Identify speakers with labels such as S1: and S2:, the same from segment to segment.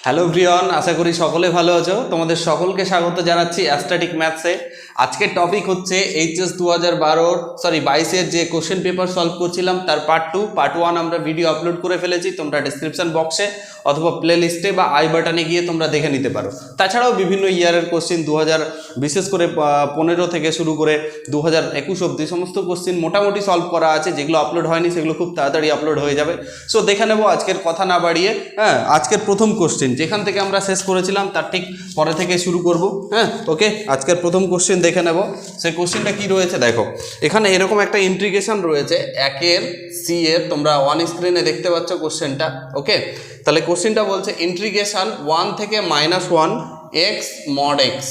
S1: Hello everyone, আশা করি সকলে ভালো আছো। তোমাদের সকলকে স্বাগত জানাচ্ছি অ্যাস্ট্যাটিক ম্যাথসে। আজকের টপিক হচ্ছে এইচএস 2022-এর যে কোশ্চেন পেপার সলভ করছিলাম তার পার্ট 1 আমরা ভিডিও আপলোড করে ফেলেছি। তোমরা ডেসক্রিপশন বক্সে অথবা প্লে লিস্টে বা আই বাটনে গিয়ে তোমরা দেখে নিতে পারো। তাছাড়াও বিভিন্ন ইয়ারের কোশ্চেন বিশেষ করে 15 থেকে শুরু করে 2021 অবধি সমস্ত কোশ্চেন মোটামুটি সলভ করা আছে। যেগুলো আপলোড হয়নি সেগুলো খুব তাড়াতাড়ি আপলোড হয়ে যাবে। সো দেখে নেবো আজকের কথা না বাড়িয়ে। আজকের প্রথম কোশ্চেন যেখান থেকে আমরা শেষ করেছিলাম তার ঠিক পরে থেকে শুরু করব। ওকে, আজকের প্রথম কোশ্চেন দেখে নেব। সেই কোশ্চেনটা কি রয়েছে দেখো, এখানে এরকম একটা ইন্টিগ্রেশন রয়েছে 1 সি এর, তোমরা অন স্ক্রিনে দেখতে পাচ্ছ কোশ্চেনটা। ওকে, তাহলে কোশ্চেনটা বলছে ইন্টিগ্রেশন 1 থেকে -1 এক্স মড এক্স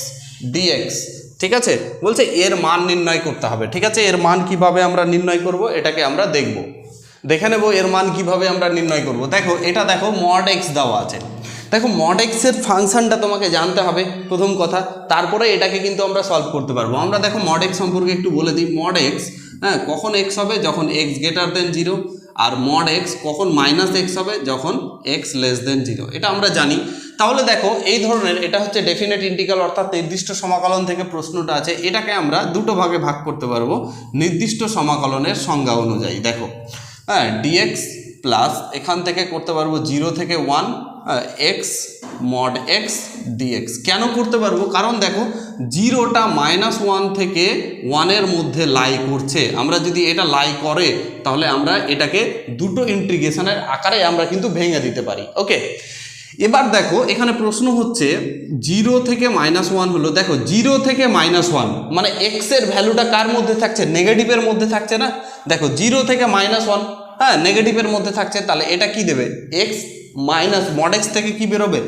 S1: ডিএক্স। ঠিক আছে, বলছে এর মান নির্ণয় করতে হবে। ঠিক আছে, এর মান কিভাবে আমরা নির্ণয় করব এটাকে আমরা দেখব, দেখে নেব এর মান কিভাবে আমরা নির্ণয় করব। দেখো এটা দেখো মড এক্স দেওয়া আছে। দেখো মড এক্সের ফাংশনটা তোমাকে জানতে হবে প্রথম কথা, তারপরে এটাকে কিন্তু আমরা সলভ করতে পারবো। আমরা দেখো মড এক্স সম্পর্কে একটু বলে দিই। মড এক্স কখন এক্স হবে, যখন এক্স গ্রেটার দেন 0। আর মড এক্স কখন -x হবে, যখন এক্স লেস দেন 0। এটা আমরা জানি। তাহলে দেখো এই ধরনের, এটা হচ্ছে ডেফিনেট ইন্টিগ্রাল, অর্থাৎ নির্দিষ্ট সমাকলন থেকে প্রশ্নটা আছে। এটাকে আমরা দুটো ভাগে ভাগ করতে পারবো নির্দিষ্ট সমাকলনের সংজ্ঞা অনুযায়ী। দেখো ডিএক্স প্লাস এখান থেকে করতে পারবো 0 থেকে 1 এক্স মড এক্স ডিএক্স। কেন করতে পারবো, কারণ দেখো 0টা -1 থেকে 1-এর মধ্যে লাই করছে। আমরা যদি এটা লাই করে তাহলে আমরা এটাকে দুটো ইন্টিগ্রেশনের আকারে আমরা কিন্তু ভেঙে দিতে পারি। ওকে, এবার দেখো এখানে প্রশ্ন হচ্ছে 0 থেকে -1 হলো। দেখো 0 থেকে -1 মানে এক্স এর ভ্যালুটা কার মধ্যে থাকছে, নেগেটিভের মধ্যে থাকছে না। দেখো 0 থেকে -1 নেগেটিভের মধ্যে থাকছে, তাহলে এটা কি দেবে, এক্স মাইনাস মড এক্স থেকে কি বেরোবে,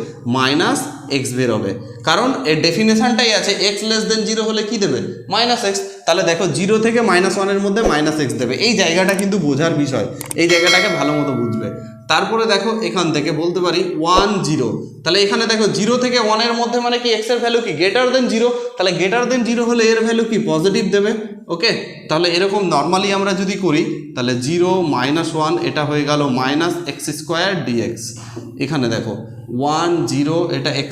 S1: -x বেরোবে। কারণ এর ডেফিনেশনটাই আছে এক্স লেস দেন 0 হলে কি দেবে, -x। তাহলে দেখো 0 থেকে -1-এর মধ্যে -x দেবে। এই জায়গাটা কিন্তু বোঝার বিষয়, এই জায়গাটাকে ভালো মতো বুঝবে। তারপরে দেখো এখান থেকে বলতে পারি 1 0। তাহলে এখানে দেখো 0 থেকে 1-এর মধ্যে মানে কি এক্স এর ভ্যালু কি গ্রেটার দেন 0। তাহলে গ্রেটার দেন 0 হলে এর ভ্যালু কি পজিটিভ দেবে। ওকে, তাহলে এরকম নর্মালি আমরা যদি করি তাহলে 0 -1 এটা হয়ে গেল -x² dx। এখানে দেখো 1 0 এটা x²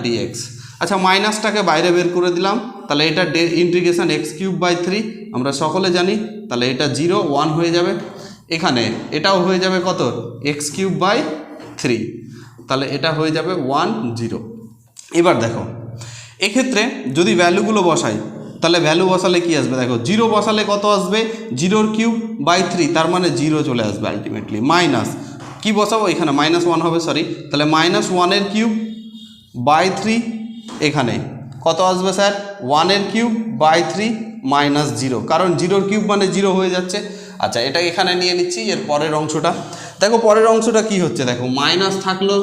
S1: dx। আচ্ছা, মাইনাসটাকে বাইরে বের করে দিলাম, তাহলে এটা ইন্টিগ্রেশন x³/3 আমরা সকলে জানি। তাহলে এটা 0 1 হয়ে যাবে। এখানে এটাও হয়ে যাবে কত, x³/3। তাহলে এটা হয়ে যাবে 1 0। এবার দেখো এক্ষেত্রে যদি ভ্যালুগুলো বসাই তাহলে ভ্যালু বসালে কি আসবে, দেখো 0 বসালে কত আসবে, 0^3, তার মানে 0 চলে আসবে আলটিমেটলি। মাইনাস কি বসাবো, এখানে -1 হবে, সরি। তাহলে -1^3/3 এখানে কত আসবে স্যার, 1^3/3 -0, কারণ 0^3 মানে 0 হয়ে যাচ্ছে। আচ্ছা, এটা এখানে নিয়ে নিচ্ছি। এর পরের অংশটা দেখো, পরের অংশটা কি হচ্ছে, দেখো মাইনাস থাকলো।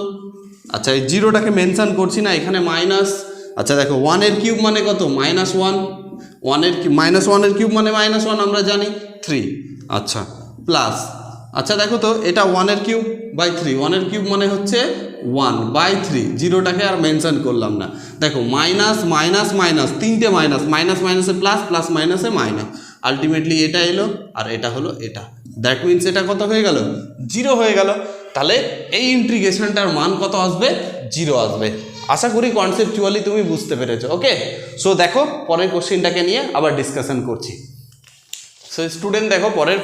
S1: আচ্ছা, এই 0টাকে মেনশন করছি না, এখানে মাইনাস। আচ্ছা দেখো 1^3 মানে কত, -1, 1^3 মানে -1 আমরা জানি 3। আচ্ছা প্লাস, আচ্ছা দেখো তো এটা 1^3/3, 1^3 মানে হচ্ছে 1/3, 0টাকে আর মেনশন করলাম না। দেখো মাইনাস মাইনাস মাইনাস, তিনটে মাইনাস, মাইনাস মাইনাসে প্লাস, প্লাস মাইনাসে মাইনাস, আলটিমেটলি এটা এলো আর এটা হলো এটা। দ্যাট মিনস এটা কত হয়ে গেল, 0 হয়ে গেল। তাহলে এই ইন্টিগ্রেশনটার মান কত আসবে, 0 আসবে। আশা করি কনসেপচুয়ালি তুমি বুঝতে পেরেছো। ওকে, সো দেখো পরের কোশ্চেনটাকে নিয়ে আবার ডিসকাশন করছি। সো স্টুডেন্ট দেখো পরের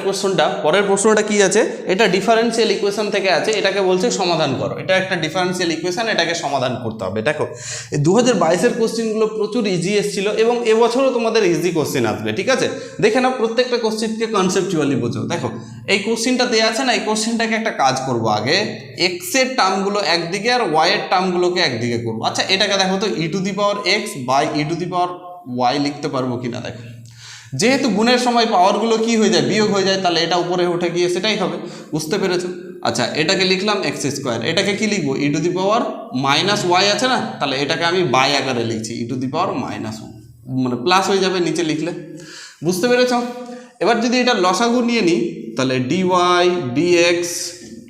S1: প্রশ্নটা কি আছে, এটা ডিফারেন্সিয়াল ইকুয়েশন থেকে আছে। এটাকে বলছে সমাধান করো। এটা একটা ডিফারেন্সিয়াল ইকুয়েশন, এটাকে সমাধান করতে হবে। দেখো এই 2022-এর কোশ্চেনগুলো প্রচুর ইজি এসেছিল এবং এবছরও তোমাদের ইজি কোশ্চেন আসবে। ঠিক আছে, দেখে নাও প্রত্যেকটা কোশ্চেনকে কনসেপচুয়ালি বোঝো। দেখো এই কোশ্চেনটা দেওয়া আছে না, এই কোশ্চেনটাকে একটা কাজ করবো, আগে এক্স এর টার্মগুলো একদিকে আর ওয়াই এর টার্মগুলোকে একদিকে করবো। আচ্ছা এটাকে দেখো তো e⁻x/e⁻y লিখতে পারবো কিনা। দেখো যেহেতু গুণের সময় পাওয়ারগুলো কি হয়ে যায়, বিয়োগ হয়ে যায়, তাহলে এটা উপরে উঠে গিয়ে সেটাই হবে। বুঝতে পেরেছো? আচ্ছা এটাকে লিখলাম x², এটাকে কি লিখবো, e⁻−y আছে না, তাহলে এটাকে আমি বাই আকারে লিখছি, e⁻−1 মানে প্লাস হয়ে যাবে নিচে লিখলে। বুঝতে পেরেছো? এবার যদি এটা লসাগু নিয়ে নিই তাহলে dy dx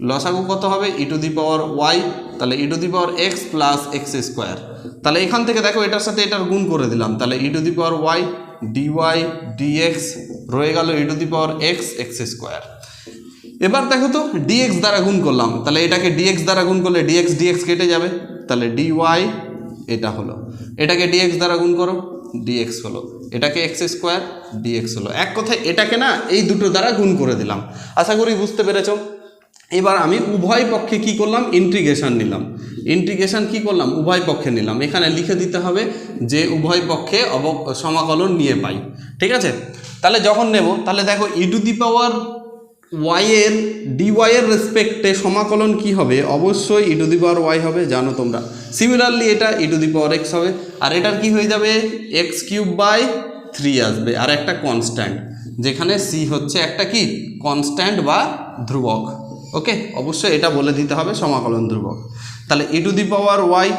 S1: লসাগু কত হবে, e⁻y, তাহলে e⁻x + x²। তাহলে এখান থেকে দেখো এটার সাথে এটার গুণ করে দিলাম, তাহলে e⁻y dy dx রয়ে গেল e⁻x x²। এবার দেখো তো ডিএক্স দ্বারা গুণ করলাম, তাহলে এটাকে ডিএক্স দ্বারা গুণ করলে ডিএক্স ডিএক্স কেটে যাবে, তাহলে ডিওয়াই এটা হলো, এটাকে ডিএক্স দ্বারা গুণ করো ডিএক্স হলো, এটাকে এক্স স্কোয়ার ডিএক্স হলো। এক কথায় এটাকে না এই দুটো দ্বারা গুণ করে দিলাম। আশা করি বুঝতে পেরেছো। এবার আমি উভয় পক্ষে কি করলাম, ইন্টিগ্রেশন নিলাম। ইন্টিগ্রেশন কি করলাম, উভয় পক্ষে নিলাম। এখানে লিখে দিতে হবে যে উভয় পক্ষে সমাকলন নিয়ে পাই, ঠিক আছে। তাহলে যখন নেব, তাহলে দেখো ই টু দি পাওয়ার ওয়াই এর ডিওয়াই এর রেসপেক্টে সমাকলন কি হবে, অবশ্যই ই টু দি পাওয়ার ওয়াই হবে, জানো তোমরা। সিমিলারলি এটা ই টু দি পাওয়ার এক্স হবে, আর এটার কি হয়ে যাবে এক্স কিউব বাই 3 আসবে, আর একটা কনস্ট্যান্ট, যেখানে সি হচ্ছে একটা কি কনস্ট্যান্ট বা ধ্রুবক। ওকে, অবশ্যই এটা বলে দিতে হবে সমাকলন ধ্রুবক। তাহলে ই টু দি পাওয়ার ওয়াই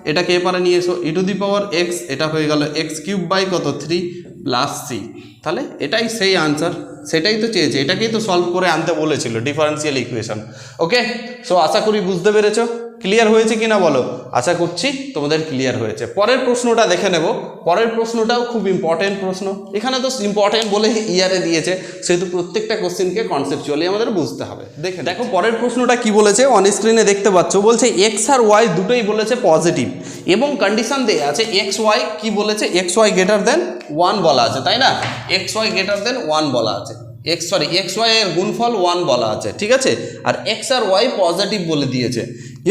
S1: এটাকে এপারে নিয়ে এসো, ই টু দি পাওয়ার এক্স এটা হয়ে গেল এক্স কিউব বাই কত 3 প্লাস সি। তাহলে এটাই সেই আনসার, সেটাই তো চেয়েছে, এটাকেই তো সলভ করে আনতে বলেছিল ডিফারেন্সিয়াল ইকুয়েশন। ওকে, সো আশা করি বুঝতে পেরেছো। ক্লিয়ার হয়েছে কিনা বলো, আশা করছি তোমাদের ক্লিয়ার হয়েছে। পরের প্রশ্নটা দেখে নেব। পরের প্রশ্নটাও খুব ইম্পর্টেন্ট প্রশ্ন, এখানে তো ইম্পর্টেন্ট বলে ইয়ারে দিয়েছে, সেহেতু প্রত্যেকটা কোশ্চেনকে কনসেপচুয়ালি আমাদের বুঝতে হবে। দেখো পরের প্রশ্নটা কি বলেছে, অন স্ক্রিনে দেখতে পাচ্ছ, বলছে এক্স আর ওয়াই দুটোই বলেছে পজিটিভ, এবং কন্ডিশন দেয়া আছে এক্স ওয়াই কি বলেছে, এক্স ওয়াই গ্রেটার দেন 1 বলা আছে, তাই না। এক্স ওয়াই গ্রেটার দেন 1 বলা আছে, এক্স ওয়াই এর গুণফল 1 বলা আছে, ঠিক আছে। আর এক্স আর ওয়াই পজিটিভ বলে দিয়েছে,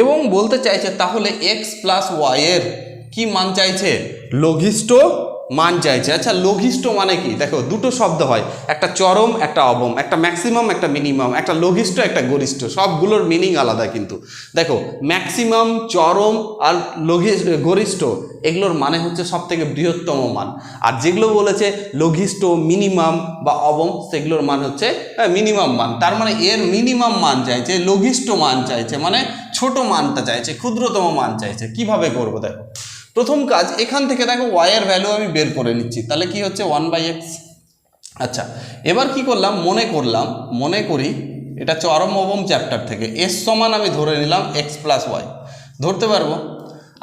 S1: এবং বলতে চাইছে তাহলে এক্স প্লাস ওয়াই এর কি মান চাইছে, লঘিষ্ঠ মান চাইছে। আচ্ছা, লঘিষ্ঠ মানে কি, দেখো দুটো শব্দ হয়, একটা চরম একটা অবম, একটা ম্যাক্সিমাম একটা মিনিমাম, একটা লঘিষ্ঠ একটা গরিষ্ঠ, সবগুলোর মিনিং আলাদা কিন্তু। দেখো ম্যাক্সিমাম, চরম আর গরিষ্ঠ এগুলোর মানে হচ্ছে সব থেকে বৃহত্তম মান, আর যেগুলো বলেছে লঘিষ্ঠ, মিনিমাম বা অবম, সেগুলোর মান হচ্ছে মিনিমাম মান। তার মানে এর মিনিমাম মান চাইছে, লঘিষ্ঠ মান চাইছে, মানে ছোট মানটা চাইছে, ক্ষুদ্রতম মান চাইছে। কিভাবে করবো দেখো, প্রথম কাজ এখান থেকে দেখো ওয়াই এর ভ্যালু আমি বের করে নিচ্ছি, তাহলে কি হচ্ছে 1/x। আচ্ছা, এবার কি করলাম, মনে করি এটা চরম অবম চ্যাপ্টার থেকে এস সমান আমি ধরে নিলাম এক্স প্লাস ওয়াই, ধরতে পারবো।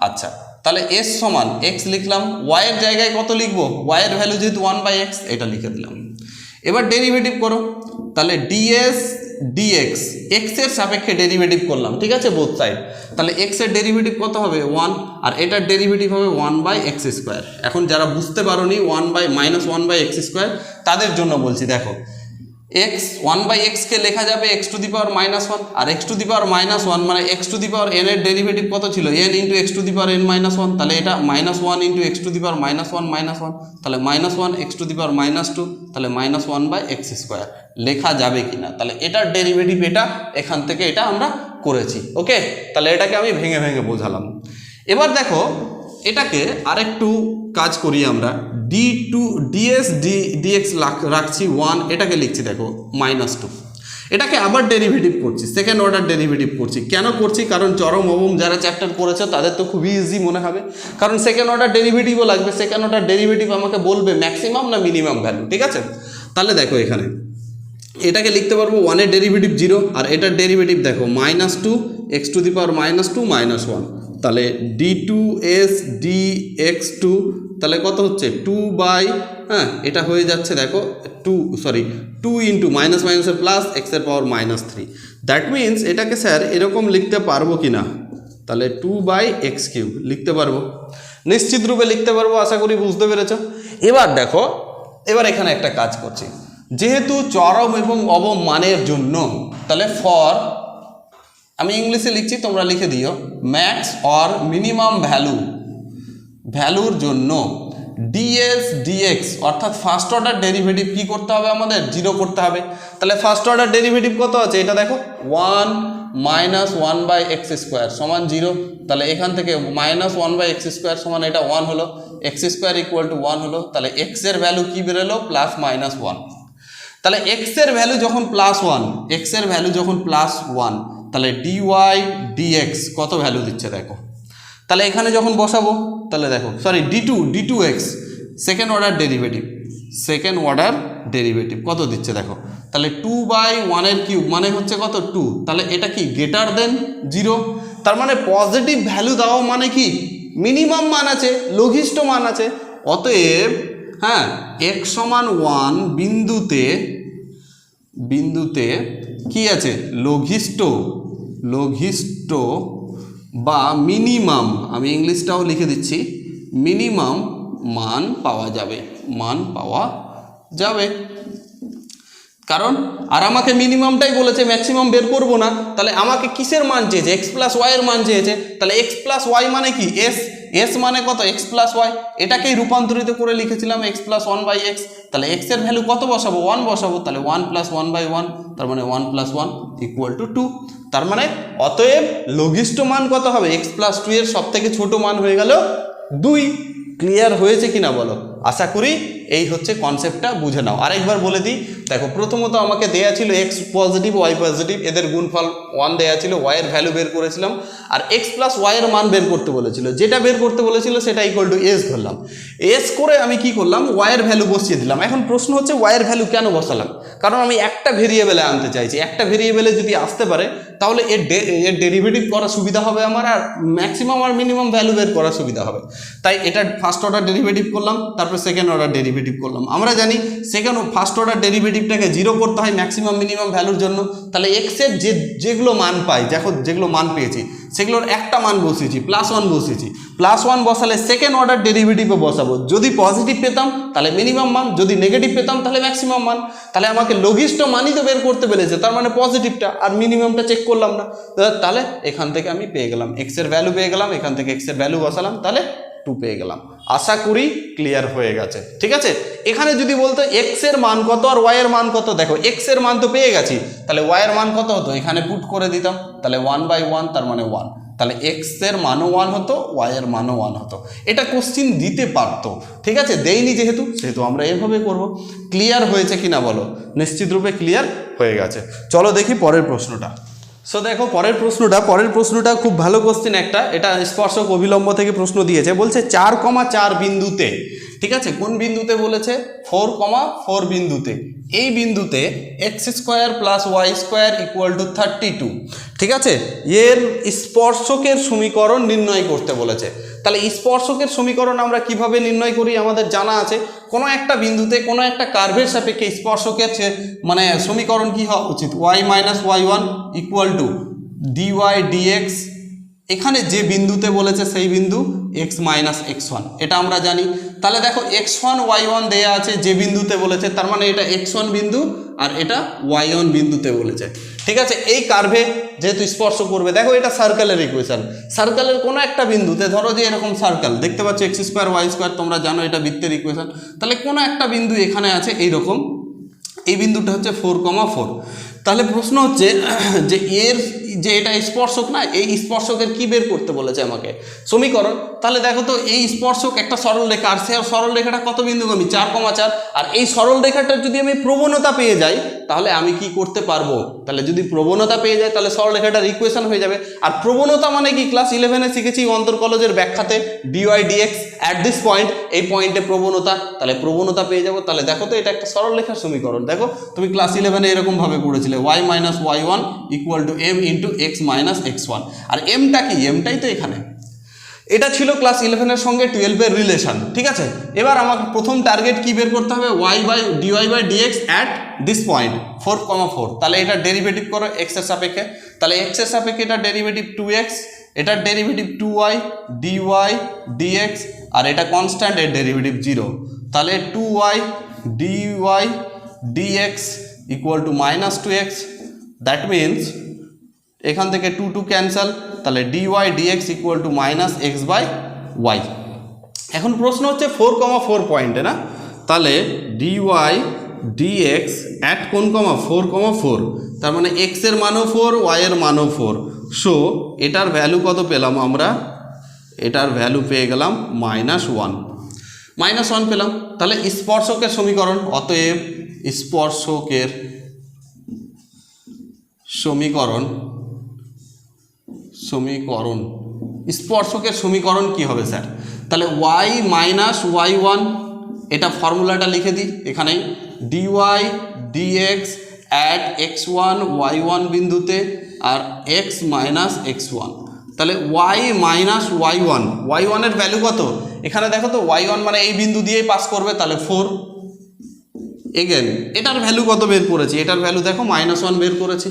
S1: আচ্ছা, তাহলে এস সমান এক্স লিখলাম, ওয়াই এর জায়গায় কত লিখবো, ওয়াই এর ভ্যালু যেহেতু 1/x, এটা লিখে দিলাম। এবার ডেরিভেটিভ করো, তাহলে ডিএস ডিএক্স, এক্স এর সাপেক্ষে ডেরিভেটিভ করলাম, ঠিক আছে, বোথ সাইড। তাহলে এক্স এর ডেরিভেটিভ কত হবে 1, আর এটার ডেরিভেটিভ হবে 1/x স্কোয়ার। এখন যারা বুঝতে পারোনি -1/x স্কোয়ার, তাদের জন্য বলছি, দেখো এক্স 1/x কে লেখা যাবে x টু দি পাওয়ার -1, আর x টু দি পাওয়ার -1 মানে x to the power n এর ডেরিভেটিভ কত ছিল, n into x to the power n-1, তাহলে এটা -1 into x to the power -1, তাহলে -1 x টু দি পাওয়ার -2, তাহলে -1/x স্কোয়ার লেখা যাবে কিনা। তাহলে এটার ডেরিভেটিভ এটা, এখান থেকে এটা আমরা করেছি। ওকে, তাহলে এটাকে আমি ভেঙে ভেঙে বোঝালাম। এবার দেখো এটাকে আরেকটু কাজ করি আমরা, ds dx রাখছি 1, এটাকে লিখছি দেখো -2, এটাকে আবার ডেরিভেটিভ করছি, সেকেন্ড অর্ডার ডেরিভেটিভ করছি। কেন করছি, কারণ চরম অবম যারা চ্যাপ্টার করেছে তাদের তো খুবই ইজি মনে হবে, কারণ সেকেন্ড অর্ডার ডেরিভেটিভও লাগবে। সেকেন্ড অর্ডার ডেরিভেটিভ আমাকে বলবে ম্যাক্সিমাম না মিনিমাম ভ্যালু, ঠিক আছে। তাহলে দেখো এখানে এটাকে লিখতে পারবো 1 এর ডেরিভেটিভ 0, আর এটার ডেরিভেটিভ দেখো -2 x টু দি পাওয়ার -2 -1, তাহলে d2s dx2, তাহলে কত হচ্ছে 2 এটা হয়ে যাচ্ছে দেখো 2 ইন্টু মাইনাস মাইনাসের প্লাস x এর পাওয়ার -3। দ্যাট মিনস এটাকে স্যার এরকম লিখতে পারবো কি না, তাহলে 2/x³ লিখতে পারবো, নিশ্চিত রূপে লিখতে পারবো, আশা করি বুঝতে পেরেছো। এবার দেখো, এবার এখানে একটা কাজ করছি, যেহেতু চরম এবং অবম মানের জন্য, তাহলে ফর, আমি ইংলিশে লিখছি তোমরা লিখে দিও, ম্যাক্স অর মিনিমাম ভ্যালুর জন্য ডিএস ডিএক্স অর্থাৎ ফার্স্ট অর্ডার ডেরিভেটিভ কি করতে হবে, আমাদের 0 করতে হবে। তাহলে ফার্স্ট অর্ডার ডেরিভেটিভ কত আছে, এটা দেখো 1 -1/x স্কোয়ার সমান 0, তাহলে এখান থেকে -1/x স্কোয়ার সমান এটা 1 হলো, x স্কোয়ার ইকুয়াল টু 1 হলো, তাহলে x এর ভ্যালু কি বেরোলো +-1। তাহলে x এর ভ্যালু যখন +1, তাহলে dy dx কত ভ্যালু দিচ্ছে দেখো। তাহলে এখানে যখন বসাবো, তাহলে দেখো d2x সেকেন্ড অর্ডার ডেরিভেটিভ কত দিচ্ছে দেখো, তাহলে 2/1 এর কিউব মানে হচ্ছে কত 2, তাহলে এটা কি গ্রেটার দেন 0, তার মানে পজিটিভ ভ্যালু দেওয়া মানে কি মিনিমাম মান আছে, লঘিষ্ঠ মান আছে। অতএব x সমান 1 বিন্দুতে কি আছে লঘিষ্ঠ বা মিনিমাম, আমি ইংলিশটাও লিখে দিচ্ছি, মিনিমাম মান পাওয়া যাবে। কারণ আর আমাকে মিনিমামটাই বলেছে, ম্যাক্সিমাম বের করবো না, তাহলে আমাকে কিসের মান চেয়েছে, এক্স প্লাস ওয়াই এর মান চেয়েছে, তাহলে এক্স প্লাস ওয়াই মানে কি এস মানে কত এক্স প্লাস ওয়াই, এটাকেই রূপান্তরিত করে লিখেছিলাম X plus one by X. তাহলে এক্স এর ভ্যালু কত বসাবো, 1 বসাবো, তাহলে 1 প্লাস 1 বাই 1, তার মানে 1 প্লাস 1 ইকুয়াল টু 2। তার মানে অতএব লঘিষ্ঠ মান কত হবে, এক্স প্লাস 2 এর সব থেকে ছোট মান হয়ে গেল 2। ক্লিয়ার হয়েছে কিনা বলো? আশা করি এই হচ্ছে কনসেপ্টটা, বুঝে নাও। আরেকবার বলে দিই, দেখো প্রথমত আমাকে দেয়া ছিল এক্স পজিটিভ ওয়াই পজিটিভ, এদের গুণফল 1 দেয়া ছিল, ওয়াই এর ভ্যালু বের করেছিলাম, আর এক্স প্লাস ওয়াই এর মান বের করতে বলেছিল, যেটা বের করতে বলেছিল সেটা ইকুয়াল টু এস ধরলাম। এস করে আমি কি করলাম, ওয়াই এর ভ্যালু বসিয়ে দিলাম। এখন প্রশ্ন হচ্ছে ওয়াই এর ভ্যালু কেন বসালাম, কারণ আমি একটা ভেরিয়েবলে আনতে চাইছি, একটা ভেরিয়েবলে যদি আসতে পারে তাহলে এর ডেরিভেটিভ করা সুবিধা হবে আমার, আর ম্যাক্সিমাম আর মিনিমাম ভ্যালু বের করা সুবিধা হবে। তাই এটা ফার্স্ট অর্ডার ডেরিভেটিভ করলাম, তারপর সেকেন্ড অর্ডার ডেরিভেটিভ করলাম। আমরা জানি ফার্স্ট অর্ডার ডেরিভেটিভটাকে 0 করতে হয় ম্যাক্সিমাম মিনিমাম ভ্যালুর জন্য। তাহলে এক্স এর যেগুলো মান পাই, দেখো যেগুলো মান পেয়েছি সেগুলোর একটা মান বসিয়েছি, +1 বসিয়েছি। +1 বসালে সেকেন্ড অর্ডার ডেরিভেটিভও বসাবো, যদি পজিটিভ পেতাম তাহলে মিনিমাম মান, যদি নেগেটিভ পেতাম তাহলে ম্যাক্সিমাম মান। তাহলে আমাকে লঘিষ্ঠ মানই তো বের করতে বলেছে, তার মানে পজিটিভটা, আর মিনিমামটা চেক করলাম না। তাহলে এখান থেকে আমি পেয়ে গেলাম এক্স এর ভ্যালু পেয়ে গেলাম, এখান থেকে এক্স এর ভ্যালু বসালাম, তাহলে 2 পেয়ে গেলাম। আশা করি ক্লিয়ার হয়ে গেছে, ঠিক আছে। এখানে যদি বলতো এক্স এর মান কত আর ওয়াই এর মান কত, দেখো এক্স এর মান তো পেয়ে গেছি, তাহলে ওয়াই এর মান কত হতো, এখানে পুট করে দিতাম, তাহলে 1/1, তার মানে 1, তাহলে এক্স এর মানও 1 হতো, ওয়াই এর মানও 1 হতো। এটা কোশ্চিন দিতে পারতো, ঠিক আছে, দেয়নি সেহেতু আমরা এভাবে করব। ক্লিয়ার হয়েছে কিনা বলো? নিশ্চিত রূপে ক্লিয়ার হয়ে গেছে। চলো দেখি পরের প্রশ্নটা। সো দেখো পরের প্রশ্নটা খুব ভালো কোশ্চেন একটা, এটা স্পর্শক অভিলম্ব থেকে প্রশ্ন দিয়েছে, বলছে 4,4 বিন্দুতে, ঠিক আছে, কোন বিন্দুতে বলেছে, 4,4 বিন্দুতে, এই বিন্দুতে x² + y² = 32, ঠিক আছে, এর স্পর্শকের সমীকরণ নির্ণয় করতে বলেছে। তাহলে স্পর্শকের সমীকরণ আমরা কিভাবে নির্ণয় করি, আমাদের জানা আছে, কোনো একটা বিন্দুতে কোনো একটা কার্ভের সাপেক্ষে স্পর্শকের মানে সমীকরণ কি হওয়া উচিত, y - y1 = dy dx। এখানে যে বিন্দুতে বলেছে সেই বিন্দু x - x1, এটা আমরা জানি। তাহলে দেখো x1 y1 দেয়া আছে যে বিন্দুতে বলেছে, তার মানে এটা x1 বিন্দু আর এটা y1 বিন্দুতে বলেছে, ঠিক আছে। এই কার্ভে যেহেতু স্পর্শ করবে, দেখো এটা সার্কেলের ইকুয়েশন, সার্কেলের কোনো একটা বিন্দুতে, ধরো যে এরকম সার্কেল দেখতে পাচ্ছ x² y², তোমরা জানো এটা বৃত্তের ইকুয়েশন। তাহলে কোনো একটা বিন্দু এখানে আছে এইরকম, এই বিন্দুটা হচ্ছে 4,4। তাহলে প্রশ্ন হচ্ছে যে এর যে এটা স্পর্শক না, এই স্পর্শকের কি বের করতে বলেছে আমাকে, সমীকরণ। তাহলে দেখো তো এই স্পর্শক একটা সরল রেখা, আর সে সরল রেখাটা কত বিন্দুগামী, 4,4, আর এই সরল রেখাটার যদি আমি প্রবণতা পেয়ে যাই তাহলে আমি কি করতে পারবো, তাহলে যদি প্রবণতা পেয়ে যাই তাহলে সরল রেখাটার ইকুয়েশন হয়ে যাবে। আর প্রবণতা মানে কি, ক্লাস 11-এ শিখেছি অন্তর্কলজের ব্যাখ্যাতে, dy dx at this point, এই পয়েন্টে প্রবণতা, তাহলে প্রবণতা পেয়ে যাবো। তাহলে দেখো তো এটা একটা সরল রেখার সমীকরণ, দেখো তুমি ক্লাস 11-এ এরকম ভাবে পড়েছিলে, y - y1 = m × x - x1, আর এমটা কি, এমটাই তো এখানে, এটা ছিল ক্লাস 11-এর সঙ্গে 12-এর রিলেশন, ঠিক আছে। এবার আমাকে প্রথম টার্গেট কি বের করতে হবে, dy dx at this point 4,4, তাহলে এটা ডেরিভেটিভ করো x এর সাপেক্ষে, তাহলে x এর সাপেক্ষে এটা ডেরিভেটিভ 2x, এটার ডেরিভেটিভ 2y dy dx, আর এটা কনস্ট্যান্ট, এর ডেরিভেটিভ 0, তাহলে 2y dy dx = -2x, that means এখান থেকে 2 ক্যান্সেল, তাহলে dy dx = -x/y। এখন প্রশ্ন হচ্ছে 4,4 পয়েন্টে না, তাহলে dy dx অ্যাট কোন 4,4, তার মানে x এর মানও 4, y এর মানও 4। সো এটার ভ্যালু কত পেলাম আমরা, এটার ভ্যালু পেয়ে গেলাম -1 পেলাম। তাহলে স্পর্শকের সমীকরণ, অতএব স্পর্শকের সমীকরণ কি হবে স্যার, তাহলে y - y1, এটা ফর্মুলাটা লিখে দিই এখানেই, dy dx at x1 y1 বিন্দুতে আর x - x1, তাহলে y - y1 এর ভ্যালু কত, এখানে দেখো তো y1 মানে এই বিন্দু দিয়েই পাস করবে, তাহলে 4, এগেন এটার ভ্যালু কত বের করেছি, এটার ভ্যালু দেখো -1 বের করেছি,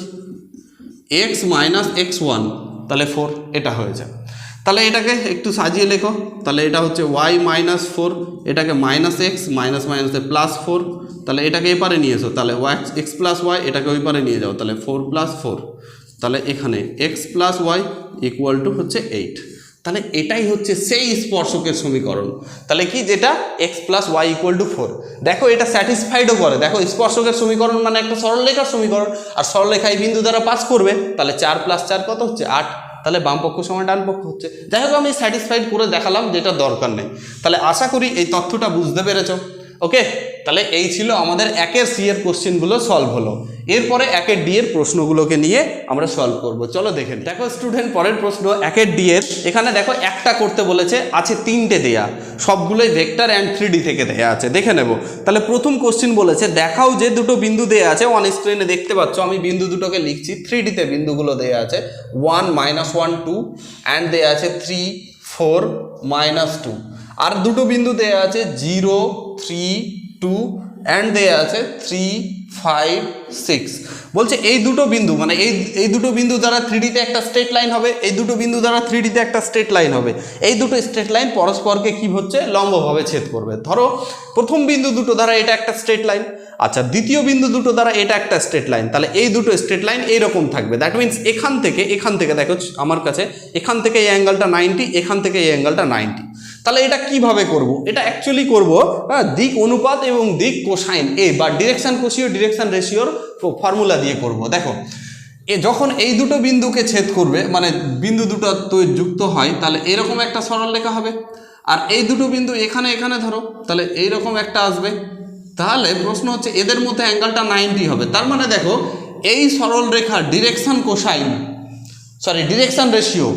S1: x মাইনাস x1 তাহলে 4 এটা হয়ে যায়। তাহলে এটাকে একটু সাজিয়ে লেখো, তাহলে এটা হচ্ছে y মাইনাস 4, এটাকে মাইনাস এক্স মাইনাস মাইনাসে +4, তাহলে এটাকে এপারে নিয়ে এসো, তাহলে x প্লাস ওয়াই এটাকে ওই পারে নিয়ে যাও, তাহলে 4 + 4, তাহলে এখানে x plus Y equal to হচ্ছে 8। তাহলে এটাই হচ্ছে সেই স্পর্শকের সমীকরণ, তাহলে কি যেটা x plus Y equal to 4। দেখো এটা স্যাটিসফাইডও করে, দেখো স্পর্শকের সমীকরণ মানে একটা সরলরেখার সমীকরণ, আর সরলরেখায় বিন্দু দ্বারা পাস করবে, তাহলে 4 + 4 কত হচ্ছে 8, তাহলে বাম পক্ষ সমান ডান পক্ষ হচ্ছে। যাই হোক আমি স্যাটিসফাইড করে দেখালাম, যেটা দরকার নেই। তাহলে আশা করি এই তথ্যটা বুঝতে পেরেছো। ওকে, তাহলে এই ছিল আমাদের 1-এর সি এর কোশ্চেনগুলো সলভ হলো। এরপরে 1-এর ডি এর প্রশ্নগুলোকে নিয়ে আমরা সলভ করব, চলো দেখে নিই। দেখো স্টুডেন্ট, পরের প্রশ্ন 1-এর ডি এর, এখানে দেখো একটা করতে বলেছে, আছে 3টে দেয়া, সবগুলোই ভেক্টর অ্যান্ড 3D থেকে দেয়া আছে, দেখে নেব। তাহলে প্রথম কোশ্চেন বলেছে দেখাও যে দুটো বিন্দু দেয়া আছে, অন স্ক্রিনে দেখতে পাচ্ছ আমি বিন্দু দুটোকে লিখছি, 3D তে বিন্দুগুলো দেয়া আছে 1 -1 2 অ্যান্ড দেয়া আছে 3 4 -2, আর দুটো বিন্দু দেয়া আছে 0 3 2 অ্যান্ড দেয়া আছে 3 5 6। বলছে এই দুটো বিন্দু মানে এই দুটো বিন্দু দ্বারা 3D তে একটা স্ট্রেট লাইন হবে, এই দুটো বিন্দু দ্বারা 3D তে একটা স্ট্রেট লাইন হবে, এই দুটো স্ট্রেট লাইন পরস্পরকে কি হচ্ছে লম্বভাবে ছেদ করবে। ধরো প্রথম বিন্দু দুটো দ্বারা এটা একটা স্ট্রেট লাইন, আচ্ছা দ্বিতীয় বিন্দু দুটো দ্বারা এটা একটা স্ট্রেট লাইন, তাহলে এই দুটো স্ট্রেট লাইন এইরকম থাকবে। দ্যাট মিনস এখান থেকে দেখো আমার কাছে, এখান থেকে এই অ্যাঙ্গেলটা 90, এখান থেকে এই অ্যাঙ্গেলটা 90। তাহলে এটা কিভাবে করব, এটা অ্যাকচুয়ালি করব দিক অনুপাত এবং দিক কোসাইন এ বা ডিরেকশন কোসিও ডিরেকশন রেশিওর ফর্মুলা দিয়ে করব। দেখো যখন এই দুটো বিন্দুকে ছেদ করবে মানে বিন্দু দুটো তো যুক্ত হয়, তাহলে এরকম একটা সরলরেখা হবে, আর এই দুটো বিন্দু এখানে ধরো, তাহলে এইরকম একটা আসবে। তাহলে প্রশ্ন হচ্ছে এদের মধ্যে অ্যাঙ্গেলটা 90 হবে, তার মানে দেখো এই সরলরেখার direction cosine direction ratio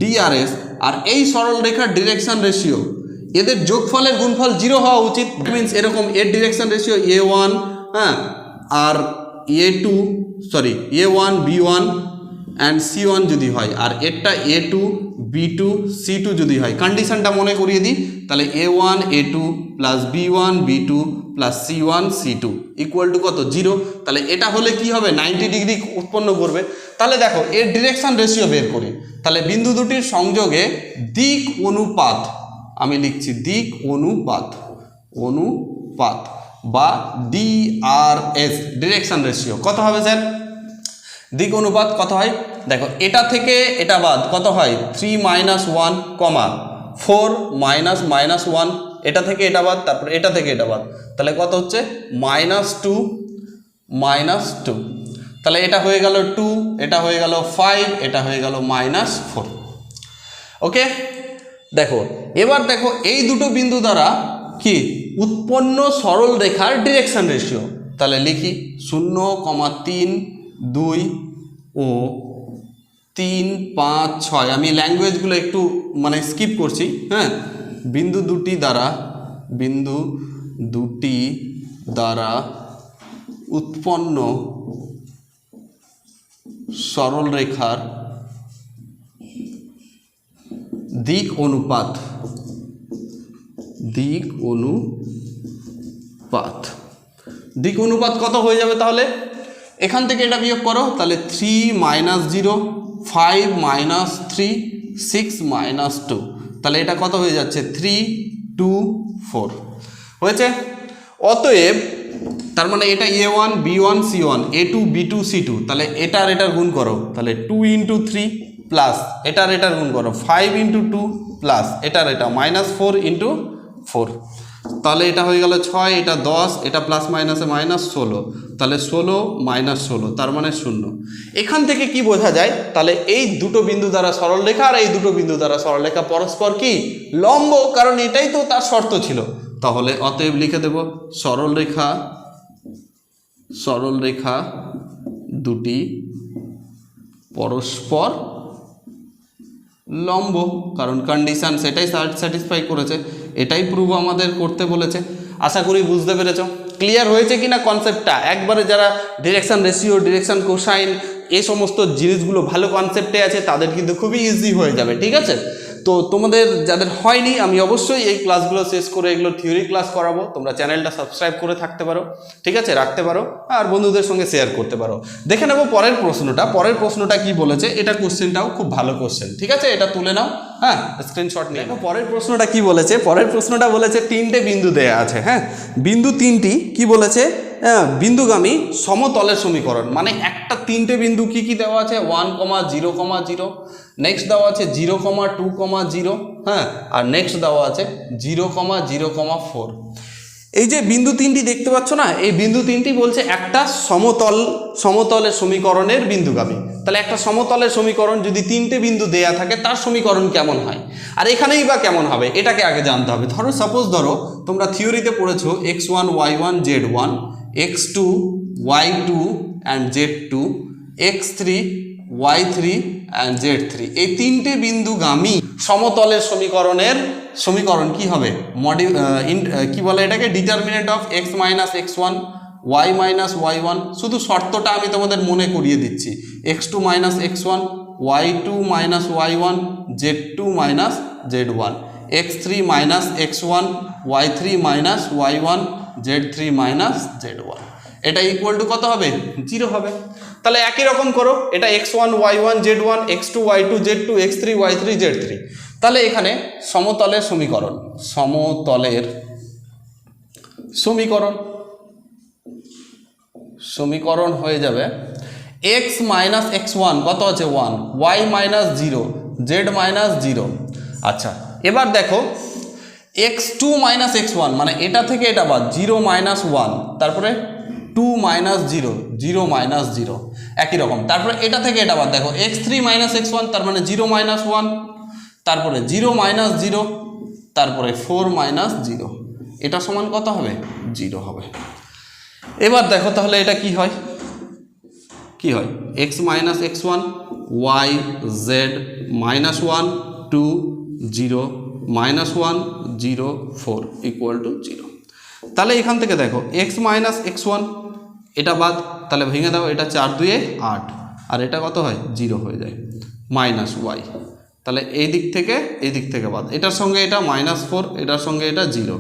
S1: DRs আর এই সরলরেখার ডিরেকশন রেশিও, এদের যোগফলের গুণফল 0 হওয়া উচিত। মিনস এরকম এর ডিরেকশন রেশিও a1 হ্যাঁ আর a1 b1 অ্যান্ড c1 যদি হয়, আর এরটা a2 b2 c2 যদি হয়, কন্ডিশনটা মনে করিয়ে দিই, তাহলে a1 a2 plus b1 b2 plus c1 c2 equal to কত 0। তাহলে এটা হলে কি হবে 90 ডিগ্রি উৎপন্ন করবে। তাহলে দেখো এর ডিরেকশন রেশিও বের করি, তাহলে বিন্দু দুটির সংযোগে দিক অনুপাত, আমি লিখছি দিক অনুপাত বা ডিআরএস ডিরেকশন রেশিও কত হবে স্যার? দিক অনুপাত কত হয় দেখো, এটা থেকে এটা বাদ কত হয় 3 - 1 4 -1, এটা থেকে এটা বাদ, তারপর এটা থেকে এটা বাদ, তাহলে কত হচ্ছে -2 তাহলে এটা হয়ে গেল 2, এটা হয়ে গেল 5, এটা হয়ে গেল -4। ওকে, দেখো এবার দেখো এই দুটো বিন্দু দ্বারা কি উৎপন্ন সরল রেখার ডিরেকশন রেশিও, তাহলে লিখি 0,3 2 ও 3 5 6। আমি ল্যাঙ্গুয়েজগুলো একটু মানে স্কিপ করছি, হ্যাঁ। বিন্দু দুটি দ্বারা উৎপন্ন সরল রেখার দিক অনুপাত কত হয়ে যাবে? তাহলে এখান থেকে এটা বিয়োগ করো, তাহলে 3 - 0 5 - 3 6 - 2, তাহলে এটা কত হয়ে যাচ্ছে 3 2 4 হয়েছে। অতএব তার মানে এটা a1 b1 c1 a2 b2 c2, তাহলে এটার গুণ করো, তাহলে 2 × 3 প্লাস এটার গুণ করো 5 × 2 প্লাস এটা -4 × 4, তাহলে এটা হয়ে গেল 6, এটা 10, এটা প্লাস মাইনাসে -16, তাহলে 16 - 16 তার মানে 0। এখান থেকে কি বোঝা যায়? তাহলে এই দুটো বিন্দু দ্বারা সরলরেখা আর এই দুটো বিন্দু দ্বারা সরলরেখা পরস্পর কি লম্ব, কারণ এটাই তো তার শর্ত ছিল। তাহলে অতএব লিখে দেব সরলরেখা দুটি পরস্পর লম্ব, কারণ কন্ডিশন সেটাই স্যাটিসফাই করেছে, এটাই প্রুভ আমাদের করতে বলেছে। আশা করি বুঝতে পেরেছ। ক্লিয়ার হয়েছে কিনা কনসেপ্টটা? একবারে যারা ডিরেকশন রেশিও ডিরেকশন কোসাইন এই সমস্ত জিনিসগুলো ভালো কনসেপ্টে আছে তাদের কিন্তু খুবই ইজি হয়ে যাবে, ঠিক আছে। তো তোমাদের যাদের হয়নি আমি অবশ্যই এই ক্লাসগুলো শেষ করে এগুলো থিওরি ক্লাস করাবো, তোমরা চ্যানেলটা সাবস্ক্রাইব করে থাকতে পারো, ঠিক আছে, রাখতে পারো আর বন্ধুদের সঙ্গে শেয়ার করতে পারো। দেখে নেবো পরের প্রশ্নটা কি বলেছে। এটা কোশ্চেনটাও খুব ভালো কোশ্চেন, ঠিক আছে, এটা তুলে নাও, হ্যাঁ, স্ক্রিনশট নিয়ে নাও। পরের প্রশ্নটা কি বলেছে, পরের প্রশ্নটা বলেছে তিনটে বিন্দু দেয়া আছে, হ্যাঁ, বিন্দু তিনটি কি বলেছে, বিন্দুগামী সমতলের সমীকরণ, মানে একটা তিনটে বিন্দু কি কি দেওয়া আছে 1,0,0, নেক্সট দেওয়া আছে 0,2,0, হ্যাঁ, আর নেক্সট দেওয়া আছে 0,0,4। এই যে বিন্দু তিনটি দেখতে পাচ্ছ না, এই বিন্দু তিনটি বলছে একটা সমতলের সমীকরণের বিন্দুগামী। তাহলে একটা সমতলের সমীকরণ যদি তিনটে বিন্দু দেয়া থাকে তার সমীকরণ কেমন হয়, আর এখানেই বা কেমন হবে এটাকে আগে জানতে হবে। ধরো তোমরা থিওরিতে পড়েছো x1 y1 z1, x2 y2 and z2, x3 y3 and z3, এই তিনটে বিন্দুগামী সমতলের সমীকরণ কি হবে, কি বলে এটাকে, determinant of x minus x1 y minus y1। শুধু শর্তটা আমি তোমাদের মনে করিয়ে দিচ্ছি, x2 minus x1 y2 minus y1 z2 minus z1, x3 minus x1 y3 minus y1 z3 minus z1। এটা ইকুয়াল টু কত হবে, 0 হবে। তাহলে একই রকম করো, এটা x1 y1 z1, x2 y2 z2, x3 y3 z3। তাহলে এখানে সমতলের সমীকরণ হয়ে যাবে x মাইনাস x1 কত আছে 1, y মাইনাস 0, z মাইনাস 0। আচ্ছা, এবার দেখো x2 মাইনাস x1 মানে এটা থেকে এটা বাদ, 0 মাইনাস 1, তারপরে 2 মাইনাস 0, 0 মাইনাস 0, একই রকম। তারপরে এটা থেকে এটা বাদ, দেখো x3 মাইনাস x1 তার মানে 0 মাইনাস 1, তারপরে 0 মাইনাস 0, তারপরে 4 মাইনাস 0, এটা সমান কত হবে, 0 হবে। এবার দেখো তাহলে এটা কি হয় x minus x1 y z minus 1 2 0 minus 1 0 4 equal to 0। তাহলে এখান থেকে দেখো x মাইনাস x1 এটা বাদ, তাহলে ভেঙে দাও, এটা 4 2 8, আর এটা কত হয় 0 হয়ে যায়, মাইনাস y, তাহলে এই দিক থেকে বাদ, এটার সঙ্গে এটা মাইনাস 4, এটার সঙ্গে এটা 0,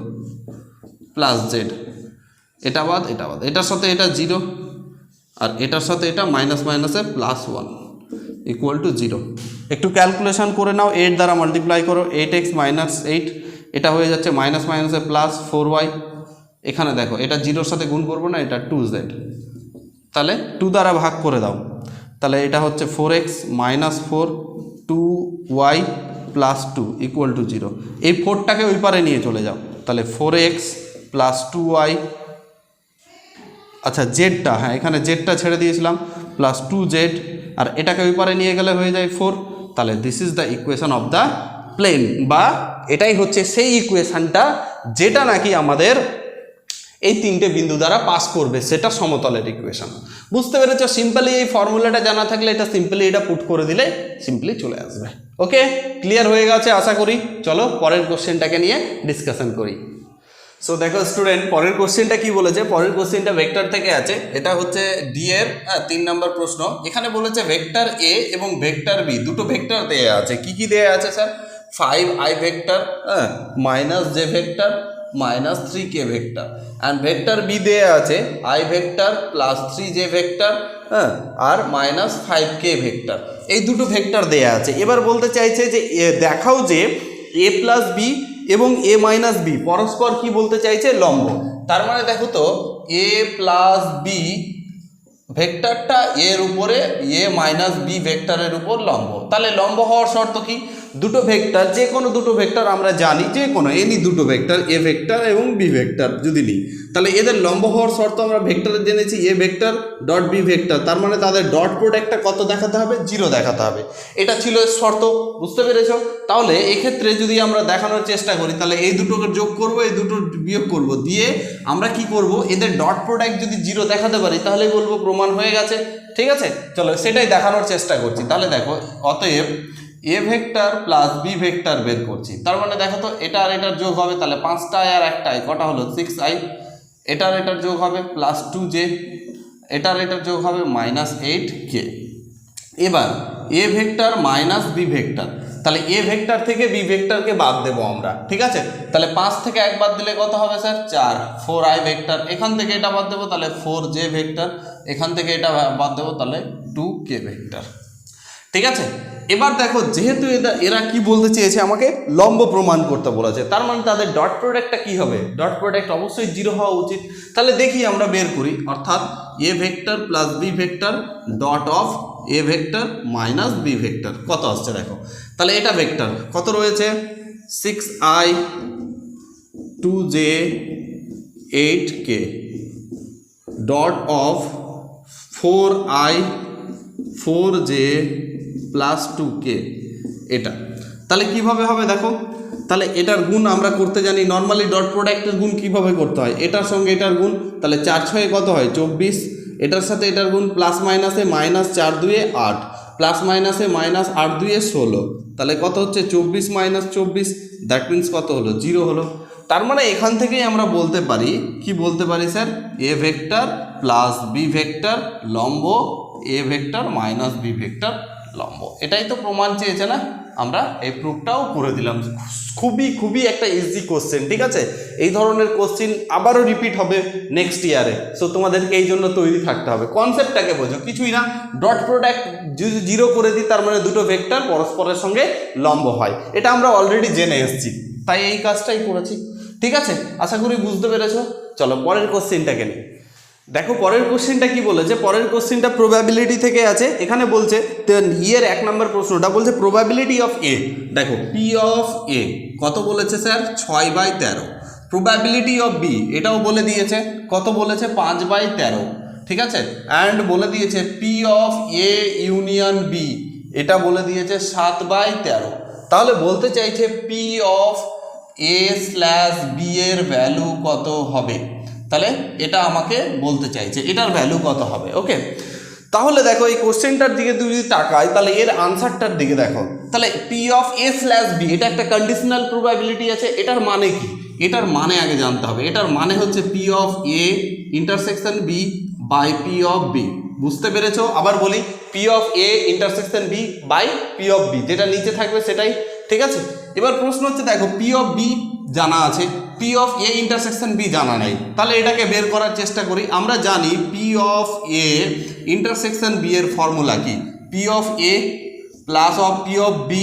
S1: প্লাস z, এটা বাদ, এটার সাথে এটা 0, আর এটার সাথে এটা মাইনাস মাইনাসে প্লাস 1 ইকুয়াল টু 0। একটু ক্যালকুলেশন করে নাও, 8 দ্বারা মাল্টিপ্লাই করো, 8x মাইনাস 8, এটা হয়ে যাচ্ছে মাইনাস মাইনাসে প্লাস 4y। এখানে দেখো এটা 0-র সাথে গুণ করবো না, এটা 2z, তাহলে 2 দ্বারা ভাগ করে দাও, তাহলে এটা হচ্ছে 4x minus 4 2y plus 2 equal to 0। এই 4টাকে ওই পারে নিয়ে চলে যাও, তাহলে 4x প্লাস 2y, আচ্ছা জেডটা, হ্যাঁ এখানে জেডটা ছেড়ে দিয়েছিলাম, প্লাস 2z, আর এটাকে ওই পারে নিয়ে গেলে হয়ে যায় 4। তাহলে this is the equation of the plane, বা এটাই হচ্ছে সেই ইকুয়েশনটা যেটা নাকি আমাদের এই তিনটে বিন্দু দ্বারা পাস করবে, সেটা সমতলের ইকুয়েশন। বুঝতে পেরেছো? সিম্পলি এই ফর্মুলাটা জানা থাকলে এটা সিম্পলি এটা পুট করে দিলে সিম্পলি চলে আসবে। ওকে, ক্লিয়ার হয়ে গেছে আশা করি। চলো পরের কোশ্চেনটাকে নিয়ে ডিসকাশন করি। সো দেখো স্টুডেন্ট, পরের কোশ্চেনটা কি বলেছে, পরের কোশ্চেনটা ভেক্টর থেকে আছে, এটা হচ্ছে ডি এর 3 নম্বর প্রশ্ন। এখানে বলেছে ভেক্টর এ এবং ভেক্টর বি, দুটো ভেক্টর দেয়া আছে। কি কি দেয়া আছে sir? 5i vector, minus J vector, minus 3k vector, and vector B দেয়া আছে i vector plus 3j vector, আর মাইনাস 5k ভেক্টর। এই দুটো ভেক্টর দেয়া আছে। এবার বলতে চাইছে যে দেখাও যে a প্লাস বি এবং a মাইনাস বি পরস্পর কি বলতে চাইছে, লম্ব। তার মানে দেখো তো a প্লাস বি ভেক্টরটা এর উপরে a মাইনাস বি ভেক্টরের উপর লম্ব। তাহলে লম্ব হওয়ার শর্ত কি? দুটো ভেক্টর, যে কোনো দুটো ভেক্টর আমরা জানি, যে কোনো এনি দুটো ভেক্টর a ভেক্টর এবং b ভেক্টর যদি নিই, তাহলে এদের লম্ব হওয়ার শর্ত আমরা ভেক্টরে জেনেছি a vector dot b vector. তার মানে তাদের ডট প্রোডাক্টটা কত দেখাতে হবে? 0 দেখাতে হবে। এটা ছিল শর্ত, বুঝতে পেরেছো? তাহলে এক্ষেত্রে যদি আমরা দেখানোর চেষ্টা করি, তাহলে এই দুটোকে যোগ করব, এই দুটো বিয়োগ করব, দিয়ে আমরা কি করব, এদের ডট প্রোডাক্ট যদি 0 দেখাতে পারি তাহলে বলবো প্রমাণ হয়ে গেছে। ঠিক আছে, চলো সেটাই দেখানোর চেষ্টা করছি। তাহলে দেখো, অতএব A vector plus B vector বের করছি। তার মানে দেখো তো এটা আর এটার যোগ হবে, তাহলে 5টা আর 1টাই কটা হলো 6i, এটার এটার যোগ হবে প্লাস 2j, এটার এটার যোগ হবে মাইনাস 8k। এবার A vector minus B vector, তাহলে এ ভেক্টর থেকে বি ভেক্টরকে বাদ দেবো আমরা, ঠিক আছে। তাহলে 5 থেকে 1 বাদ দিলে কত হবে স্যার 4, 4i ভেক্টর, এখান থেকে এটা বাদ দেবো তাহলে 4j ভেক্টর, এখান থেকে এটা বাদ দেবো তাহলে 2k ভেক্টর, ঠিক আছে। এবার দেখো যেহেতু এরা কি বলতে চেয়েছে, আমাকে লম্ব প্রমাণ করতে বলেছে, তার মানে তাদের ডট প্রোডাক্টটা কি হবে, ডট প্রোডাক্ট অবশ্যই 0 হওয়া উচিত। তাহলে দেখি আমরা বের করি, অর্থাৎ A vector plus B vector dot of A vector minus B vector কত আসছে দেখো। তাহলে এটা ভেক্টর কত রয়েছে 6i 2j 8k dot of 4i 4j plus 2k এটা। তাহলে কিভাবে হবে দেখো, তাহলে এটার গুণ আমরা করতে জানি, নর্মালি ডট প্রোডাক্টের গুণ কিভাবে করতে হয়, এটার সঙ্গে এটার গুণ, তাহলে 4 6 কত হয় 24, এটার সাথে এটার গুণ প্লাস মাইনাসে মাইনাস 4 2 8, প্লাস মাইনাসে মাইনাস 8 2 16, তাহলে কত হচ্ছে 24 মাইনাস 24, দ্যাট মিন্স কত হলো 0 হলো। তার মানে এখান থেকেই আমরা বলতে পারি, কি বলতে পারি sir, a vector plus B vector লম্ব a vector minus B vector লম্ব। এটাই তো প্রমাণ চেয়েছে না, আমরা এই প্রুফটাও করে দিলাম। খুবই একটা ইজি কোশ্চেন, ঠিক আছে। এই ধরনের কোশ্চেন আবারও রিপিট হবে নেক্সট ইয়ারে, সো তোমাদেরকে এই জন্য তৈরি থাকতে হবে। কনসেপ্টটাকে বোঝো, কিছুই না, ডট প্রোডাক্ট যদি 0 করে দিই তার মানে দুটো ভেক্টর পরস্পরের সঙ্গে লম্ব হয়, এটা আমরা অলরেডি জেনে এসেছি, তাই এই কাজটাই করেছি, ঠিক আছে। আশা করি বুঝতে পেরেছো। চলো পরের কোশ্চেনটাকে নিই। দেখো পরের কোশ্চেনটা কি বলেছে, পরের কোশ্চেনটা প্রবাবিলিটি থেকে আছে। এখানে বলছে ইয়ের 1 নম্বর প্রশ্নটা বলছে প্রবাবিলিটি অফ এ। দেখো পি অফ এ কত বলেছে স্যার 6/13, প্রবাবিলিটি অফ বি এটাও বলে দিয়েছে, কত বলেছে 5/13, ঠিক আছে। অ্যান্ড বলে দিয়েছে P of A union B এটা বলে দিয়েছে 7/13। তাহলে বলতে চাইছে P of A slash B এর ভ্যালু কত হবে, তাহলে এটা আমাকে বলতে চাইছে এটার ভ্যালু কত হবে। ওকে, তাহলে দেখো এই কোশ্চেনটার দিকে তুই যদি তাকাই, তাহলে এর আনসারটার দিকে দেখো, তাহলে P of A slash B এটা একটা কন্ডিশনাল প্রবাবিলিটি আছে, এটার মানে কি, এটার মানে আগে জানতে হবে। এটার মানে হচ্ছে P of A intersection B by P of B, বুঝতে পেরেছো। আবার বলি, P of A intersection B by P of B, যেটা নিচে থাকবে সেটাই, ঠিক আছে। এবার প্রশ্ন হচ্ছে দেখো পি অফ বি জানা আছে, P of A intersection B জানা নাই, তাহলে এটাকে বের করার চেষ্টা করি। আমরা জানি P of A intersection B এর ফর্মুলা কি, P of A plus of P of B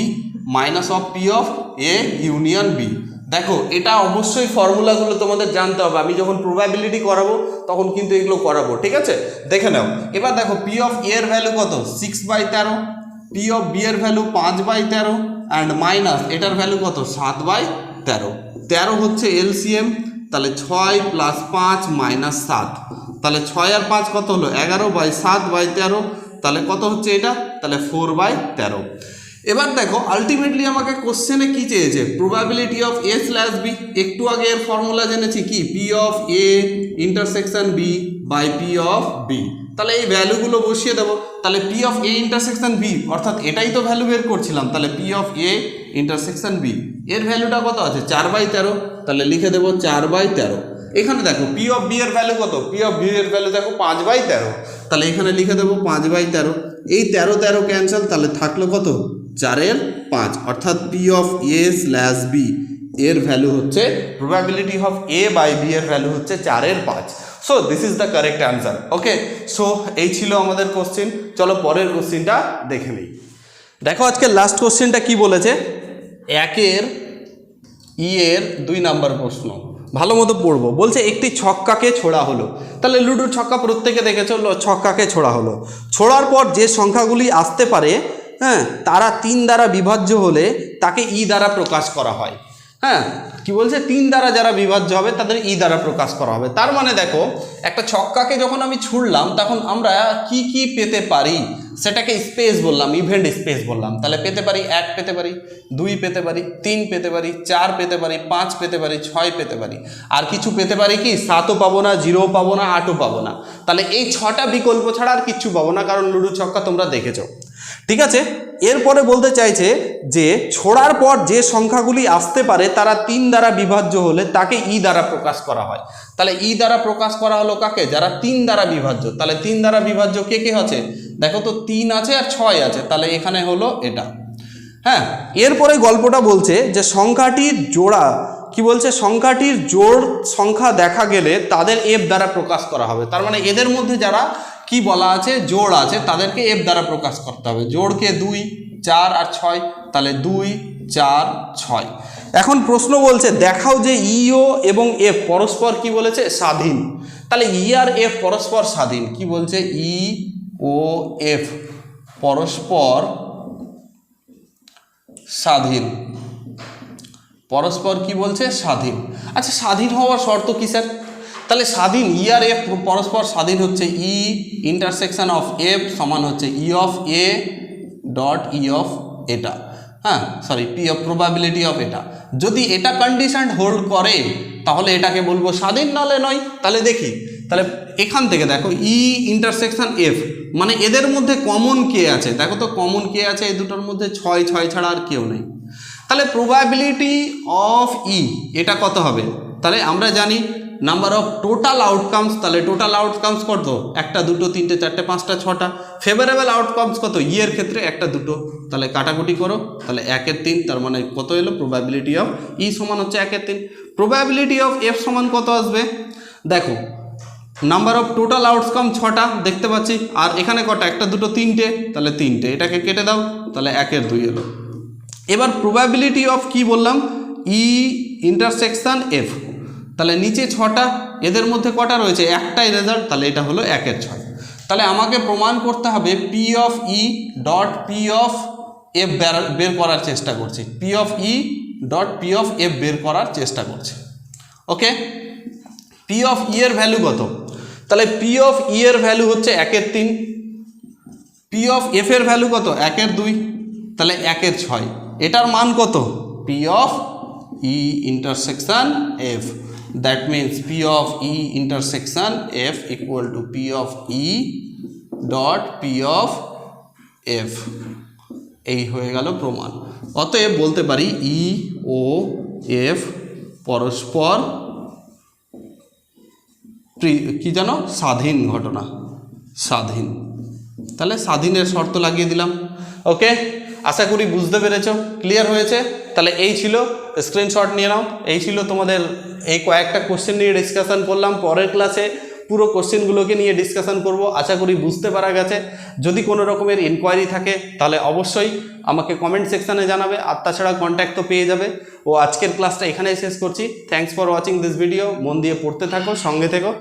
S1: minus of P of A union B. দেখো এটা অবশ্যই ফর্মুলাগুলো তোমাদের জানতে হবে, আমি যখন প্রবাবিলিটি করাবো তখন কিন্তু এগুলো করাবো, ঠিক আছে। দেখে নাও এবার দেখো পি অফ এ এর ভ্যালু কত 6/13, পি অফ বি এর ভ্যালু 5/13 অ্যান্ড মাইনাস এটার ভ্যালু কত 7/13, 13 হচ্ছে এলসিএম, তাহলে 6 প্লাস 5 মাইনাস 7, তাহলে 6 আর 5 কত হলো 11/7/13, তাহলে কত হচ্ছে এটা, তাহলে 4/13। এবার দেখো আলটিমেটলি আমাকে কোশ্চেনে কি চেয়েছে, probability of A slash B, একটু আগে এর ফর্মুলা জেনেছি কি, P of A intersection B by P of B. তাহলে এই ভ্যালুগুলো বসিয়ে দেবো, তাহলে P of A intersection B অর্থাৎ এটাই তো ভ্যালু বের করছিলাম, তাহলে P of A intersection B এর ভ্যালুটা কত আছে 4/13, তাহলে লিখে দেবো 4/13। এখানে দেখো পি অফ বি এর ভ্যালু কত, পি অফ বি এর ভ্যালু দেখো 5/13, তাহলে এখানে লিখে দেবো 5/13, এই 13 ক্যান্সেল, তাহলে থাকলো কত 4/5, অর্থাৎ P of A slash B এর ভ্যালু হচ্ছে, probability of A by B এর ভ্যালু হচ্ছে 4/5। So this is the correct answer. Okay, so এই ছিল আমাদের কোশ্চেন। চলো পরের কোশ্চেনটা দেখে নিই। দেখো আজকে লাস্ট কোশ্চেনটা কি বলেছে, 1-এর ই এর 2 নাম্বার প্রশ্ন, ভালো মতো পড়বো। বলছে একটি ছক্কাকে ছোড়া হলো, তাহলে লুডোর ছক্কা প্রত্যেকে দেখেছো, ছক্কাকে ছোড়া হলো, ছোড়ার পর যে সংখ্যাগুলি আসতে পারে, হ্যাঁ, তারা 3 দ্বারা বিভাজ্য হলে তাকে ই দ্বারা প্রকাশ করা হয়। হ্যাঁ, কি বলছে 3 দ্বারা যারা বিভাজ্য হবে তাদের ই দ্বারা প্রকাশ করা হবে। তার মানে দেখো একটা ছক্কাকে যখন আমি ছুড়লাম তখন আমরা কি কি পেতে পারি সেটাকে স্পেস বললাম, ইভেন্ট স্পেস বললাম। তাহলে পেতে পারি 1 পেতে পারি, 2 পেতে পারি, 3 পেতে পারি, 4 পেতে পারি, 5 পেতে পারি, 6 পেতে পারি, আর কিছু পেতে পারি কি 7ও পাবো না, 0ও পাবো না, 8ও পাবো না। তাহলে এই 6টা বিকল্প ছাড়া আর কিচ্ছু পাবো না, কারণ লুডো ছক্কা তোমরা দেখেছো, ঠিক আছে। এরপরে বলতে চাইছে যে ছোড়ার পর যে সংখ্যাগুলি আসতে পারে তারা 3 দ্বারা বিভাজ্য হলে তাকে ই দ্বারা প্রকাশ করা হয়। তাহলে ই দ্বারা প্রকাশ করা হলো কাকে, যারা 3 দ্বারা বিভাজ্য। তাহলে 3 দ্বারা বিভাজ্য কে কে আছে, দেখো তো 3 আছে আর 6 আছে, তাহলে এখানে হলো এটা। হ্যাঁ, এরপরে গল্পটা বলছে যে সংখ্যাটির জোড়া কি বলছে, সংখ্যাটির জোড় সংখ্যা দেখা গেলে তাদের এফ দ্বারা প্রকাশ করা হবে। তার মানে এদের মধ্যে যারা কি বলা আছে জোড় আছে তাদেরকে এফ দ্বারা প্রকাশ করতে হবে। জোড়কে 2, 4 আর 6, তাহলে 2, 4, 6। এখন প্রশ্ন বলছে দেখাও যে ইও এবং এফ পরস্পর কি বলেছে স্বাধীন। তাহলে ই আর এফ পরস্পর স্বাধীন। কি বলছে, ই ও এফ পরস্পর স্বাধীন। পরস্পর কি বলছে স্বাধীন। আচ্ছা, স্বাধীন হওয়ার শর্ত কি স্যার? তাহলে স্বাধীন ই আর এফ পরস্পর স্বাধীন হচ্ছে ই ইন্টারসেকশন অফ এফ সমান হচ্ছে ই of A dot E of এটা, হ্যাঁ sorry P of probability of এটা। যদি এটা কন্ডিশন হোল্ড করে তাহলে এটাকে বলবো স্বাধীন, নালে নয়। তাহলে দেখি, তাহলে এখান থেকে দেখো ই ইন্টারসেকশন এফ মানে এদের মধ্যে কমন কে আছে, দেখো তো কমন কে আছে এই দুটোর মধ্যে, 6 6 ছাড়া আর কেউ নেই। তাহলে প্রবাবিলিটি অফ ই এটা কত হবে? তাহলে আমরা জানি নাম্বার অফ টোটাল আউটকামস, তাহলে টোটাল আউটকামস কত, 1 2 3 4 5 6টা। ফেভারেবল আউটকামস কত ই এর ক্ষেত্রে 1 2, তাহলে কাটাকুটি করো, তাহলে 1 এর 3, তার মানে কত এলো প্রবাবিলিটি অফ ই সমান হচ্ছে 1 এর 3। প্রবাবিলিটি অফ এফ সমান কত আসবে, দেখো নাম্বার অফ টোটাল আউটকাম 6টা দেখতে পাচ্ছি, আর এখানে কটা 1 2 3টে, তাহলে 3টে, এটাকে কেটে দাও, তাহলে 1 এর 2 এলো। এবার প্রবাবিলিটি অফ কি বললাম, ই ইন্টারসেকশন এফ, তাহলে নিচে 6টা, এদের মধ্যে কটা রয়েছে, একটাই রেজাল্ট, তাহলে এটা হলো 1 এর 6। তাহলে আমাকে প্রমাণ করতে হবে P of E dot P of F বের করার চেষ্টা করছি, P of E dot P of F বের করার চেষ্টা করছি। ওকে, পি অফ ই এর ভ্যালু কত, তাহলে পি অফ ই এর ভ্যালু হচ্ছে 1 এর 3, পি অফ এফ এর ভ্যালু কত 1 এর 2, তাহলে 1 এর 6। এটার মান কত, P of E intersection F, that means P of E intersection F equal to P of E dot P of F. এই হয়ে গেল প্রমাণ। অতএব বলতে পারি ই ও এফ পরস্পর কি জানো স্বাধীন ঘটনা, স্বাধীন। তাহলে স্বাধীনের শর্ত লাগিয়ে দিলাম। ওকে, আশা করি বুঝতে পেরেছো, ক্লিয়ার হয়েছে। তাহলে এই ছিল, স্ক্রিনশট নিয়ে নাও, এই ছিল তোমাদের এই কয়েকটা কোশ্চেন নিয়ে ডিসকাশন করলাম। পরের ক্লাসে পুরো কোশ্চেনগুলোকে নিয়ে ডিসকাশন করব। আশা করি বুঝতে পারা গেছে। যদি কোনো রকমের ইনকোয়ারি থাকে তাহলে অবশ্যই আমাকে কমেন্ট সেকশানে জানাবে, আর তাছাড়া কন্ট্যাক্ট তো পেয়ে যাবে। ও আজকের ক্লাসটা এখানেই শেষ করছি। Thanks for watching this video. মন দিয়ে পড়তে থাকো, সঙ্গে থেকো।